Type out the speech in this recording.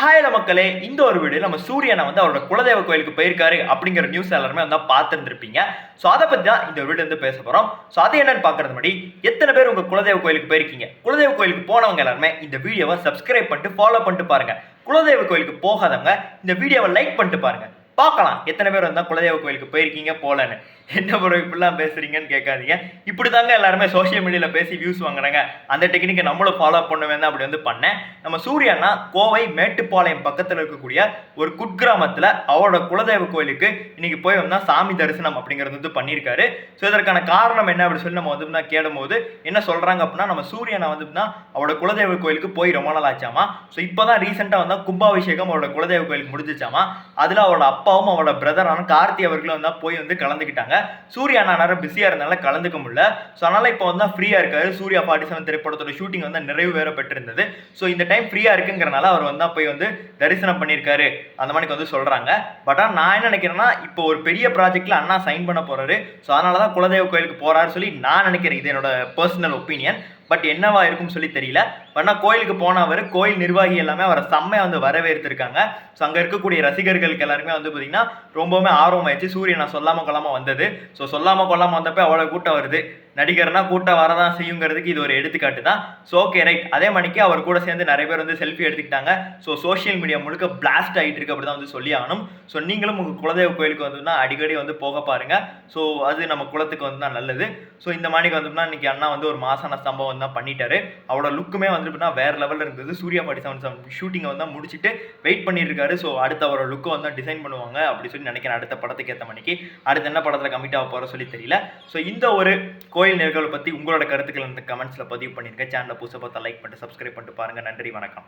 ஹாய்ல மக்களே, இந்த ஒரு வீடியோ நம்ம சூரியனை அவரோட குலதெய்வ கோயிலுக்கு போயிருக்காரு அப்படிங்கிற நியூஸ் எல்லாருமே பார்த்துருந்துருப்பீங்க. ஸோ அதை பற்றி தான் இந்த வீடியோ பேச போகிறோம். ஸோ அது என்னன்னு பார்க்கறது முன்னாடி எத்தனை பேர் உங்கள் குலதெய்வ கோயிலுக்கு போயிருக்கீங்க? குலதெய்வ கோயிலுக்கு போனவங்க எல்லாருமே இந்த வீடியோவை சப்ஸ்கிரைப் பண்ணிட்டு ஃபாலோ பண்ணிட்டு பாருங்க. குலதெய்வ கோயிலுக்கு போகாதவங்க இந்த வீடியோவை லைக் பண்ணிட்டு பாருங்க. பார்க்கலாம் எத்தனை பேர் குலதெய்வ கோயிலுக்கு போயிருக்கீங்க போலன்னு. என்ன ப்ரோ இப்படிலாம் பேசுறீங்கன்னு கேட்காதீங்க. இப்படி தாங்க எல்லாருமே சோஷியல் மீடியாவில் பேசி வியூஸ் வாங்குறாங்க. அந்த டெக்னிக்கை நம்மளும் ஃபாலோ பண்ணுவேன் தான் அப்படி பண்ணேன். நம்ம சூர்யானா கோவை மேட்டுப்பாளையம் பக்கத்தில் இருக்கக்கூடிய ஒரு குட்கிராமத்தில் அவரோட குலதெய்வ கோயிலுக்கு இன்னைக்கு போய் சாமி தரிசனம் அப்படிங்கிறது பண்ணியிருக்காரு. ஸோ இதற்கான காரணம் என்ன அப்படின்னு சொல்லி நம்ம கேளும்போது என்ன சொல்றாங்க அப்படின்னா, நம்ம சூர்யானா அவரோட குலதெய்வ கோயிலுக்கு போய் ரொம்ப நாள் ஆச்சாமா. ஸோ இப்போதான் ரீசெண்டாக கும்பாபிஷேகம் அவரோட குலதெய்வ கோயிலுக்கு முடிஞ்சிச்சாமா. அதில் அவரோட அப்பாவும் அவரோட பிரதரான கார்த்தி அவர்களும் போய் கலந்துக்கிட்டாங்க. சூர்யா நேரம் பிஸியா இருந்தால கலந்துக்க முடியல. ஸோ அதனால இப்போ ஃப்ரீயா இருக்காரு. சூர்யா 47 திரைப்படத்தோட ஷூட்டிங் நிறைவு வேற பெற்றிருந்தது. ஸோ இந்த டைம் ஃப்ரீயா இருக்குங்கிறனால அவர் போய் தரிசனம் பண்ணியிருக்காரு அந்த மாதிரி சொல்றாங்க. பட் ஆனால் நான் என்ன நினைக்கிறேன்னா, இப்போ ஒரு பெரிய ப்ராஜெக்ட்ல அண்ணா சைன் பண்ண போறாரு. ஸோ அதனால தான் குலதெய்வ கோயிலுக்கு போறாரு சொல்லி நான் நினைக்கிறேன். இது என்னோட பர்சனல் ஒப்பீனியன். பட் என்னவா இருக்கும்னு சொல்லி தெரியல. பட் கோயிலுக்கு போனவர் கோயில் நிர்வாகி எல்லாமே அவரை செம்மையா வரவேற்றிருக்காங்க. ஸோ அங்கே இருக்கக்கூடிய ரசிகர்களுக்கு எல்லாருமே பார்த்தீங்கன்னா ரொம்பவுமே ஆர்வமாயிடுச்சு. சூரியனை சொல்லாமல் கொள்ளாமல் வந்தது. ஸோ சொல்லாமல் கொள்ளாமல் வந்தப்போ அவ்வளோ கூட்டம் வருது. நடிகர்னா கூட்டம் வரதான் செய்யுங்கிறதுக்கு இது ஒரு எடுத்துக்காட்டு தான். So okay right. அதே மணிக்கு அவர் கூட சேர்ந்து நிறைய பேர் செல்ஃபி எடுத்துக்கிட்டாங்க. ஸோ சோஷியல் மீடியா முழுக்க பிளாஸ்ட் ஆகிட்டு இருக்கு அப்படி தான் சொல்லி ஆகணும். ஸோ நீங்களும் உங்கள் குலதெய்வ கோயிலுக்கு அடிக்கடி போக பாருங்க. ஸோ அது நம்ம குலத்துக்கு தான் நல்லது. ஸோ இந்த மாதிரி இன்னைக்கு அண்ணா ஒரு மாசான சம்பவம் தான் பண்ணிட்டாரு. அவரோட லுக்குமே வேற லெவலில் இருந்தது. சூர்யா 47 ஷூட்டிங்கை முடிச்சுட்டு வெயிட் பண்ணிட்டு இருக்காரு. ஸோ அடுத்த அவரோட லுக்கை டிசைன் பண்ணுவாங்க அப்படி சொல்லி நினைக்கிறேன். அடுத்த படத்துக்கு ஏற்ற மணிக்கு அடுத்த என்ன படத்தில் கமிட் ஆக போகிற சொல்லி தெரியல. ஸோ இந்த ஒரு கோயில் நிகழ்வை பற்றி உங்களோட கருத்துக்கள் கமெண்ட்ஸில் பதிவு பண்ணிருக்கேன். சேனலை புதுசாக பார்த்தா லைக் பண்ணிட்டு சப்ஸ்கிரைப் பண்ணிட்டு பாருங்க. நன்றி, வணக்கம்.